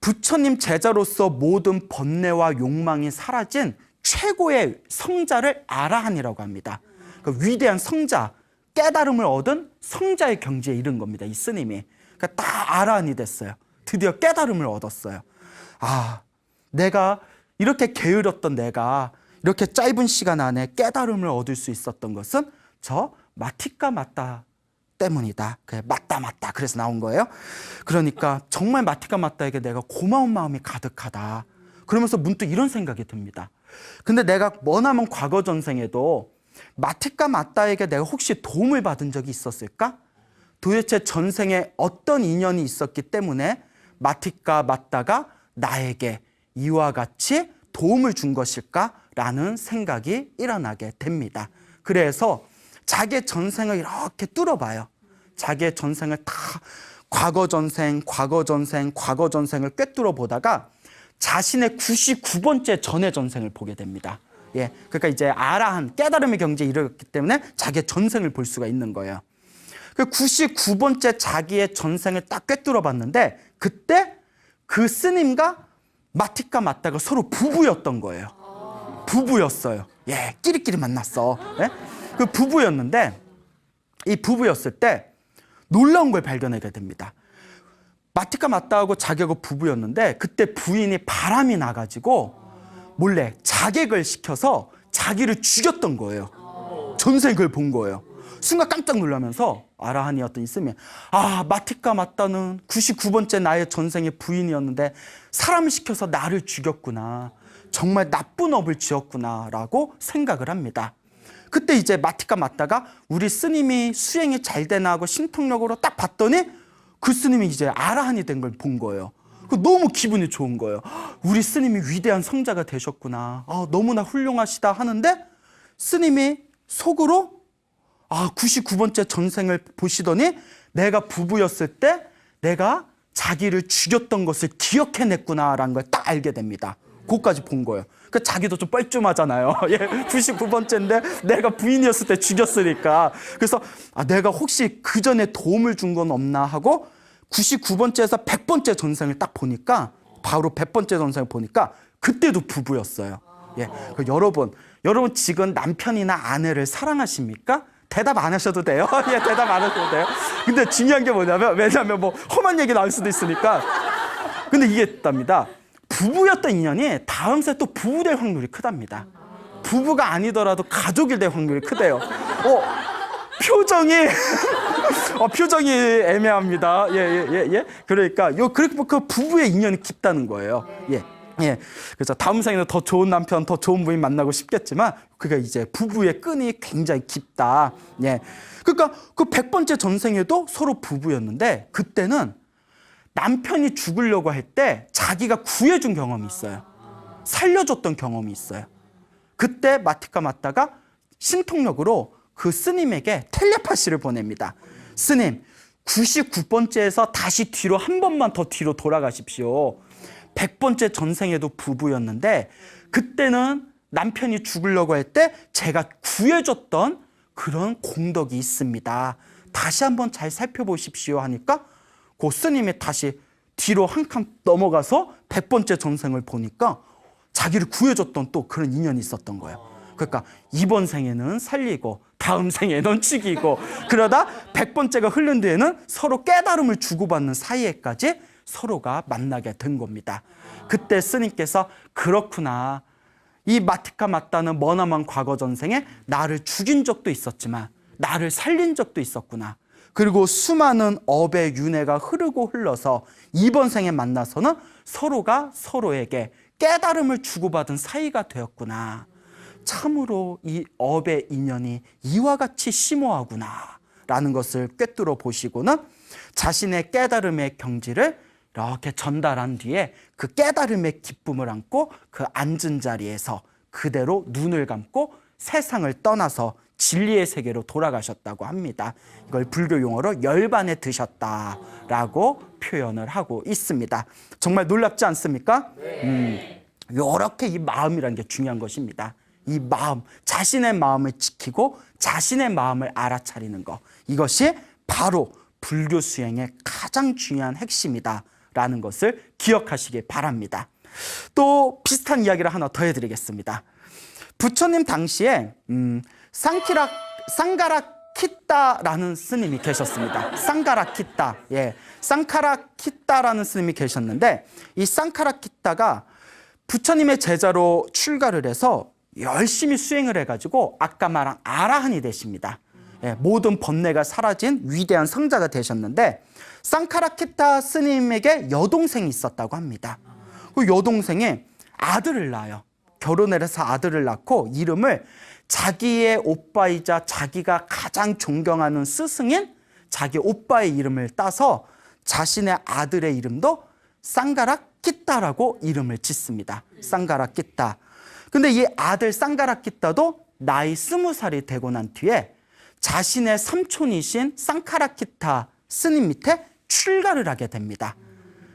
부처님 제자로서 모든 번뇌와 욕망이 사라진 최고의 성자를 아라한이라고 합니다. 그 위대한 성자, 깨달음을 얻은 성자의 경지에 이른 겁니다. 이 스님이. 그러니까 다 아라한이 됐어요. 드디어 깨달음을 얻었어요. 아, 내가 이렇게 게으렀던 내가 이렇게 짧은 시간 안에 깨달음을 얻을 수 있었던 것은 저 마티카 마타 때문이다. 그래, 맞다. 그래서 나온 거예요. 그러니까 정말 마티카 마타에게 내가 고마운 마음이 가득하다. 그러면서 문득 이런 생각이 듭니다. 근데 내가 머나먼 과거 전생에도 마티카 마타에게 내가 혹시 도움을 받은 적이 있었을까? 도대체 전생에 어떤 인연이 있었기 때문에 마티카 마타가 나에게 이와 같이 도움을 준 것일까라는 생각이 일어나게 됩니다. 그래서 자기의 전생을 이렇게 뚫어봐요. 자기의 전생을 다 과거 전생을 꿰뚫어 보다가 자신의 99번째 전의 전생을 보게 됩니다. 예, 그러니까 이제 아라한 깨달음의 경지에 이르렀기 때문에 자기의 전생을 볼 수가 있는 거예요. 그 99번째 자기의 전생을 딱 꿰뚫어 봤는데 그때 그 스님과 마티카 마타가 서로 부부였던 거예요. 부부였어요. 예, 끼리끼리 만났어. 예? 그 부부였는데 이 부부였을 때 놀라운 걸 발견하게 됩니다. 마티카 마타하고 자기하고 부부였는데 그때 부인이 바람이 나가지고 몰래 자객을 시켜서 자기를 죽였던 거예요. 전생에 그걸 본 거예요. 순간 깜짝 놀라면서 아라한이었던 이 스님이 마티카 마타는 99번째 나의 전생의 부인이었는데 사람을 시켜서 나를 죽였구나. 정말 나쁜 업을 지었구나 라고 생각을 합니다. 그때 이제 마티카 마타가 우리 스님이 수행이 잘 되나 하고 신통력으로 딱 봤더니 그 스님이 이제 아라한이 된 걸 본 거예요. 너무 기분이 좋은 거예요. 우리 스님이 위대한 성자가 되셨구나. 너무나 훌륭하시다 하는데 스님이 속으로 99번째 전생을 보시더니 내가 부부였을 때 내가 자기를 죽였던 것을 기억해냈구나라는 걸 딱 알게 됩니다. 그것까지 본 거예요. 그 자기도 좀 뻘쭘하잖아요. 99번째인데 내가 부인이었을 때 죽였으니까. 그래서 내가 혹시 그 전에 도움을 준 건 없나 하고 99번째에서 100번째 전생을 딱 보니까 바로 100번째 전생을 보니까 그때도 부부였어요. 여러분 지금 남편이나 아내를 사랑하십니까? 대답 안 하셔도 돼요. 대답 안 하셔도 돼요. 근데 중요한 게 뭐냐면 왜냐하면 뭐 험한 얘기 나올 수도 있으니까. 근데 이게 있답니다. 부부였던 인연이 다음 생에 또 부부 될 확률이 크답니다. 부부가 아니더라도 가족이 될 확률이 크대요. 표정이 애매합니다. 예. 그러니까 그 부부의 인연이 깊다는 거예요. 예. 그래서 다음 생에는 더 좋은 남편, 더 좋은 부인 만나고 싶겠지만 그게 이제 부부의 끈이 굉장히 깊다. 예. 그러니까 그 100번째 전생에도 서로 부부였는데 그때는 남편이 죽으려고 할 때 자기가 구해준 경험이 있어요. 살려줬던 경험이 있어요. 그때 마티카 마타가 신통력으로 그 스님에게 텔레파시를 보냅니다. 스님, 99번째에서 다시 뒤로 한 번만 더 뒤로 돌아가십시오. 100번째 전생에도 부부였는데 그때는 남편이 죽으려고 할 때 제가 구해줬던 그런 공덕이 있습니다. 다시 한번 잘 살펴보십시오 하니까 그 스님이 다시 뒤로 한 칸 넘어가서 100번째 전생을 보니까 자기를 구해줬던 또 그런 인연이 있었던 거예요. 그러니까 이번 생에는 살리고 다음 생에는 죽이고 그러다 100번째가 흐른 뒤에는 서로 깨달음을 주고받는 사이에까지 서로가 만나게 된 겁니다. 그때 스님께서 그렇구나. 이 마티카 마타는 머나먼 과거 전생에 나를 죽인 적도 있었지만 나를 살린 적도 있었구나. 그리고 수많은 업의 윤회가 흐르고 흘러서 이번 생에 만나서는 서로가 서로에게 깨달음을 주고받은 사이가 되었구나. 참으로 이 업의 인연이 이와 같이 심오하구나 라는 것을 꿰뚫어 보시고는 자신의 깨달음의 경지를 이렇게 전달한 뒤에 그 깨달음의 기쁨을 안고 그 앉은 자리에서 그대로 눈을 감고 세상을 떠나서 진리의 세계로 돌아가셨다고 합니다. 이걸 불교 용어로 열반에 드셨다라고 표현을 하고 있습니다. 정말 놀랍지 않습니까? 이렇게 이 마음이라는 게 중요한 것입니다. 이 마음, 자신의 마음을 지키고 자신의 마음을 알아차리는 것, 이것이 바로 불교 수행의 가장 중요한 핵심이다라는 것을 기억하시길 바랍니다. 또 비슷한 이야기를 하나 더 해드리겠습니다. 부처님 당시에 쌍가라키따라는 스님이 계셨습니다. 쌍가라키따, 쌍카라키따라는 스님이 계셨는데, 이 쌍카라키따가 부처님의 제자로 출가를 해서 열심히 수행을 해가지고 아까 말한 아라한이 되십니다. 모든 번뇌가 사라진 위대한 성자가 되셨는데, 쌍카라키따 스님에게 여동생이 있었다고 합니다. 그 여동생이 아들을 낳아요. 결혼을 해서 아들을 낳고 이름을 자기의 오빠이자 자기가 가장 존경하는 스승인 자기 오빠의 이름을 따서 자신의 아들의 이름도 쌍가라키따라고 이름을 짓습니다. 쌍가라키따. 근데 이 아들 쌍가라키따도 나이 20살이 되고 난 뒤에 자신의 삼촌이신 쌍카라키따 스님 밑에 출가를 하게 됩니다.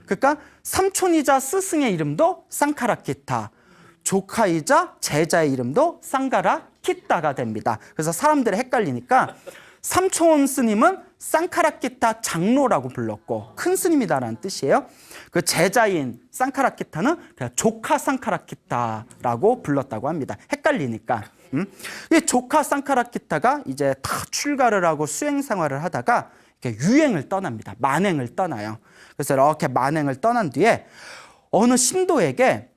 그러니까 삼촌이자 스승의 이름도 쌍카라키따, 조카이자 제자의 이름도 쌍가라키따가 됩니다. 그래서 사람들이 헷갈리니까 삼촌 스님은 쌍카라키따 장로라고 불렀고 큰 스님이다라는 뜻이에요. 그 제자인 쌍카라키따는 그냥 조카 쌍카라키따라고 불렀다고 합니다. 헷갈리니까. 이 조카 쌍카라키따가 이제 다 출가를 하고 수행 생활을 하다가 이렇게 유행을 떠납니다. 만행을 떠나요. 그래서 이렇게 만행을 떠난 뒤에 어느 신도에게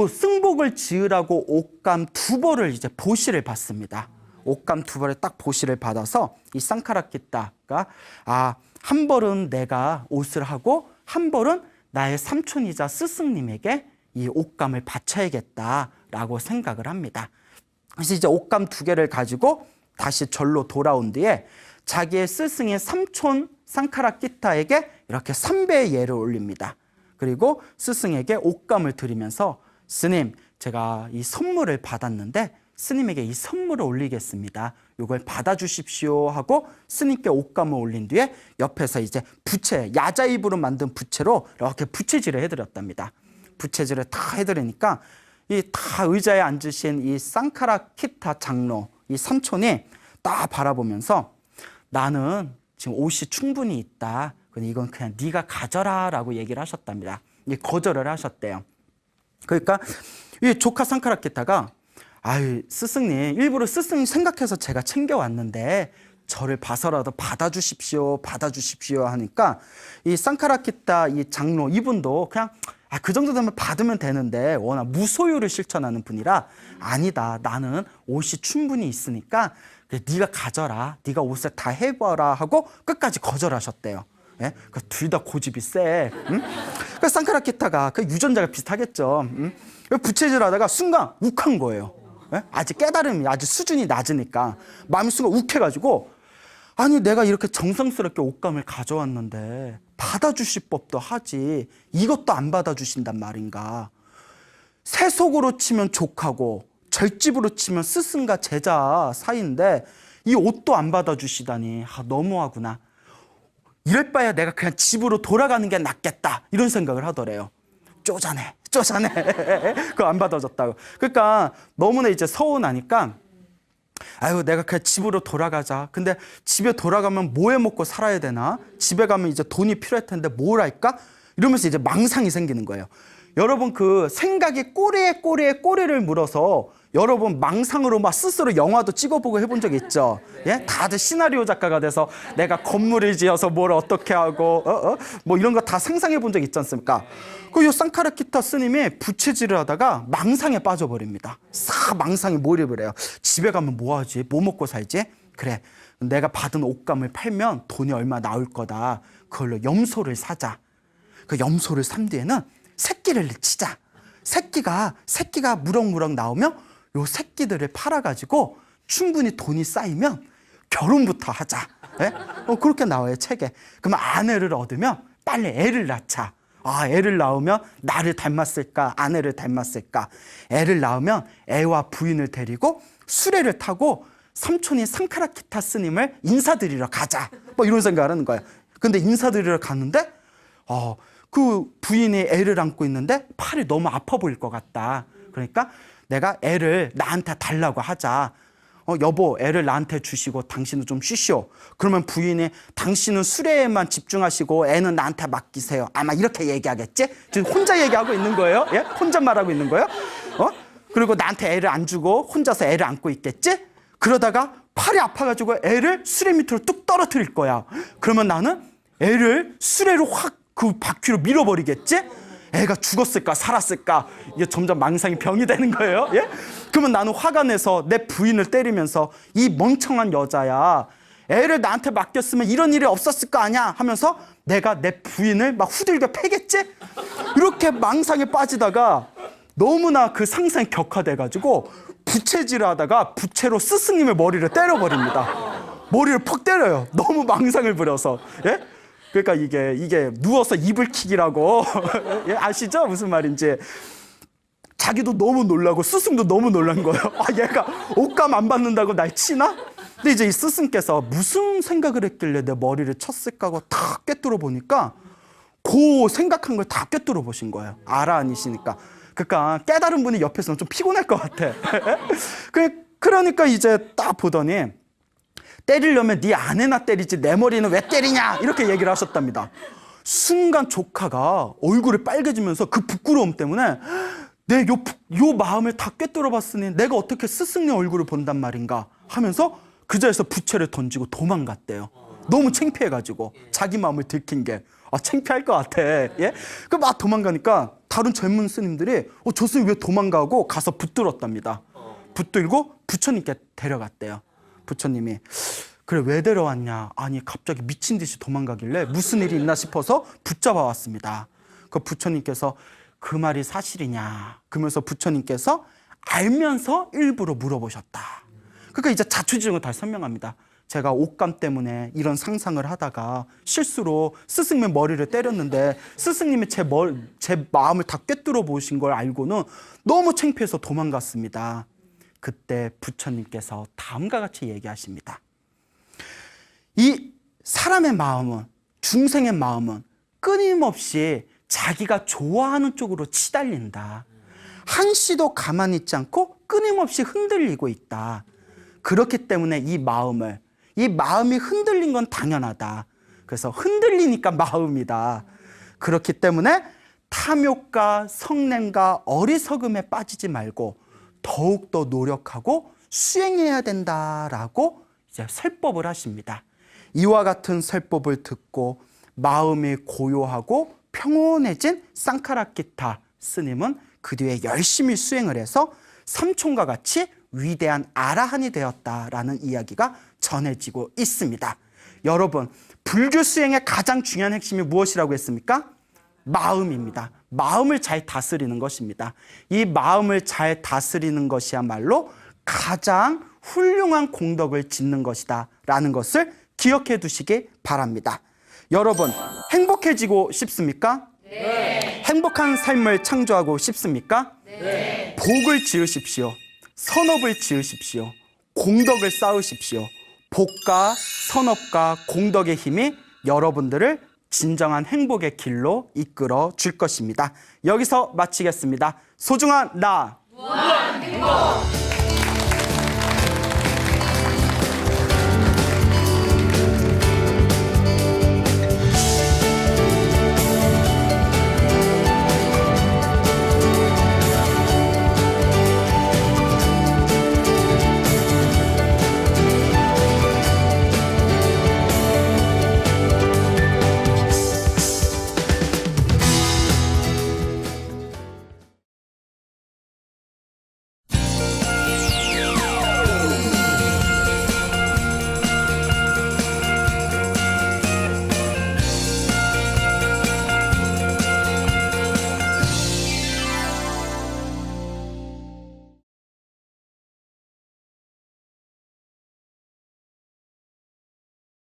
승복을 지으라고 옷감 2벌을 이제 보시를 받습니다. 옷감 2벌에 딱 보시를 받아서 이 쌍카라키따가 한 벌은 내가 옷을 하고 한 벌은 나의 삼촌이자 스승님에게 이 옷감을 바쳐야겠다라고 생각을 합니다. 그래서 이제 옷감 2개를 가지고 다시 절로 돌아온 뒤에 자기의 스승의 삼촌 쌍카라키따에게 이렇게 3배의 예를 올립니다. 그리고 스승에게 옷감을 드리면서 스님, 제가 이 선물을 받았는데 스님에게 이 선물을 올리겠습니다. 이걸 받아주십시오 하고 스님께 옷감을 올린 뒤에 옆에서 이제 부채, 야자입으로 만든 부채로 이렇게 부채질을 해드렸답니다. 부채질을 다 해드리니까 이 다 의자에 앉으신 이 쌍카라키따 장로, 이 삼촌이 딱 바라보면서 나는 지금 옷이 충분히 있다. 근데 이건 그냥 네가 가져라 라고 얘기를 하셨답니다. 거절을 하셨대요. 그러니까 이 조카 쌍카라키따가 스승님, 일부러 스승님 생각해서 제가 챙겨왔는데 저를 봐서라도 받아주십시오 하니까 이 쌍카라키따 이 장로 이분도 그냥 그 정도 되면 받으면 되는데 워낙 무소유를 실천하는 분이라 아니다, 나는 옷이 충분히 있으니까 네가 가져라, 네가 옷을 다 해봐라 하고 끝까지 거절하셨대요. 둘 다 고집이 세. 그 쌍카라키따가 그 유전자가 비슷하겠죠. 부채질하다가 순간 욱한 거예요. 아직 깨달음이 아직 수준이 낮으니까 마음이 순간 욱해가지고 아니 내가 이렇게 정성스럽게 옷감을 가져왔는데 받아주실 법도 하지 이것도 안 받아주신단 말인가. 세속으로 치면 족하고 절집으로 치면 스승과 제자 사이인데 이 옷도 안 받아주시다니 너무하구나. 이럴 바에야 내가 그냥 집으로 돌아가는 게 낫겠다 이런 생각을 하더래요. 쪼잔해 그거 안 받아줬다고. 그러니까 너무나 이제 서운하니까 내가 그냥 집으로 돌아가자. 근데 집에 돌아가면 뭐 해 먹고 살아야 되나? 집에 가면 이제 돈이 필요할 텐데 뭘 할까? 이러면서 이제 망상이 생기는 거예요. 여러분 그 생각이 꼬리에 꼬리를 물어서 여러분 망상으로 막 스스로 영화도 찍어보고 해본 적 있죠? 다들 시나리오 작가가 돼서 내가 건물을 지어서 뭘 어떻게 하고 뭐 이런 거 다 상상해 본 적 있지 않습니까? 그 쌍카라키따 스님이 부채질을 하다가 망상에 빠져버립니다. 망상에 몰입을 해요. 집에 가면 뭐 하지? 뭐 먹고 살지? 그래, 내가 받은 옷감을 팔면 돈이 얼마 나올 거다. 그걸로 염소를 사자. 그 염소를 산 뒤에는 새끼를 치자. 새끼가 무럭무럭 나오면 요 새끼들을 팔아가지고 충분히 돈이 쌓이면 결혼부터 하자. 그렇게 나와요, 책에. 그러면 아내를 얻으면 빨리 애를 낳자. 애를 낳으면 나를 닮았을까, 아내를 닮았을까. 애를 낳으면 애와 부인을 데리고 수레를 타고 삼촌인 쌍카라키따 스님을 인사드리러 가자. 뭐 이런 생각을 하는 거예요. 근데 인사드리러 갔는데 그 부인이 애를 안고 있는데 팔이 너무 아파 보일 것 같다. 그러니까 내가 애를 나한테 달라고 하자. 여보, 애를 나한테 주시고 당신은 좀 쉬시오. 그러면 부인이 당신은 술에만 집중하시고 애는 나한테 맡기세요. 아마 이렇게 얘기하겠지? 지금 혼자 얘기하고 있는 거예요? 예? 혼자 말하고 있는 거예요? 그리고 나한테 애를 안 주고 혼자서 애를 안고 있겠지? 그러다가 팔이 아파가지고 애를 수레 밑으로 뚝 떨어뜨릴 거야. 그러면 나는 애를 수레로 확 그 바퀴로 밀어버리겠지? 애가 죽었을까 살았을까? 이게 점점 망상이 병이 되는 거예요. 예? 그러면 나는 화가 내서 내 부인을 때리면서 이 멍청한 여자야. 애를 나한테 맡겼으면 이런 일이 없었을 거 아니야 하면서 내가 내 부인을 막 후들겨 패겠지? 이렇게 망상에 빠지다가 너무나 그 상상이 격화돼가지고 부채질을 하다가 부채로 스승님의 머리를 때려버립니다. 머리를 퍽 때려요. 너무 망상을 부려서. 예? 그러니까 이게 누워서 이불 킥이라고 예? 아시죠? 무슨 말인지. 자기도 너무 놀라고 스승도 너무 놀란 거예요. 얘가 옷감 안 받는다고 날 치나? 근데 이제 이 스승께서 무슨 생각을 했길래 내 머리를 쳤을까 하고 탁 꿰뚫어 보니까 그 생각한 걸 다 꿰뚫어 보신 거예요. 알아 아니시니까. 그러니까 깨달은 분이 옆에서는 좀 피곤할 것 같아. 그러니까 이제 딱 보더니 때리려면 네 아내나 때리지 내 머리는 왜 때리냐 이렇게 얘기를 하셨답니다. 순간 조카가 얼굴이 빨개지면서 그 부끄러움 때문에 내 요 마음을 다 꿰뚫어 봤으니 내가 어떻게 스승의 얼굴을 본단 말인가 하면서 그 자리에서 부채를 던지고 도망갔대요. 너무 창피해가지고 자기 마음을 들킨 게 창피할 것 같아. 예? 그 막 도망가니까 다른 젊은 스님들이 저 스님 왜 도망가고 가서 붙들었답니다. 붙들고 부처님께 데려갔대요. 부처님이 그래 왜 데려왔냐? 아니 갑자기 미친 듯이 도망가길래 무슨 일이 있나 싶어서 붙잡아 왔습니다. 그 부처님께서 그 말이 사실이냐? 그러면서 부처님께서 알면서 일부러 물어보셨다. 그러니까 이제 자초지종을 다시 설명합니다. 제가 옷감 때문에 이런 상상을 하다가 실수로 스승님의 머리를 때렸는데 스승님이 제 마음을 다 꿰뚫어 보신 걸 알고는 너무 창피해서 도망갔습니다. 그때 부처님께서 다음과 같이 얘기하십니다. 이 사람의 마음은, 중생의 마음은 끊임없이 자기가 좋아하는 쪽으로 치달린다. 한시도 가만히 있지 않고 끊임없이 흔들리고 있다. 그렇기 때문에 이 마음이 흔들린 건 당연하다. 그래서 흔들리니까 마음이다. 그렇기 때문에 탐욕과 성냄과 어리석음에 빠지지 말고 더욱더 노력하고 수행해야 된다라고 이제 설법을 하십니다. 이와 같은 설법을 듣고 마음이 고요하고 평온해진 쌍카라키타 스님은 그 뒤에 열심히 수행을 해서 삼촌과 같이 위대한 아라한이 되었다라는 이야기가 전해지고 있습니다. 여러분, 불교 수행의 가장 중요한 핵심이 무엇이라고 했습니까? 마음입니다. 마음을 잘 다스리는 것입니다. 이 마음을 잘 다스리는 것이야말로 가장 훌륭한 공덕을 짓는 것이다 라는 것을 기억해 두시기 바랍니다. 여러분, 행복해지고 싶습니까? 네. 행복한 삶을 창조하고 싶습니까? 네. 복을 지으십시오. 선업을 지으십시오. 공덕을 쌓으십시오. 복과 선업과 공덕의 힘이 여러분들을 진정한 행복의 길로 이끌어 줄 것입니다. 여기서 마치겠습니다. 소중한 나 무한 행복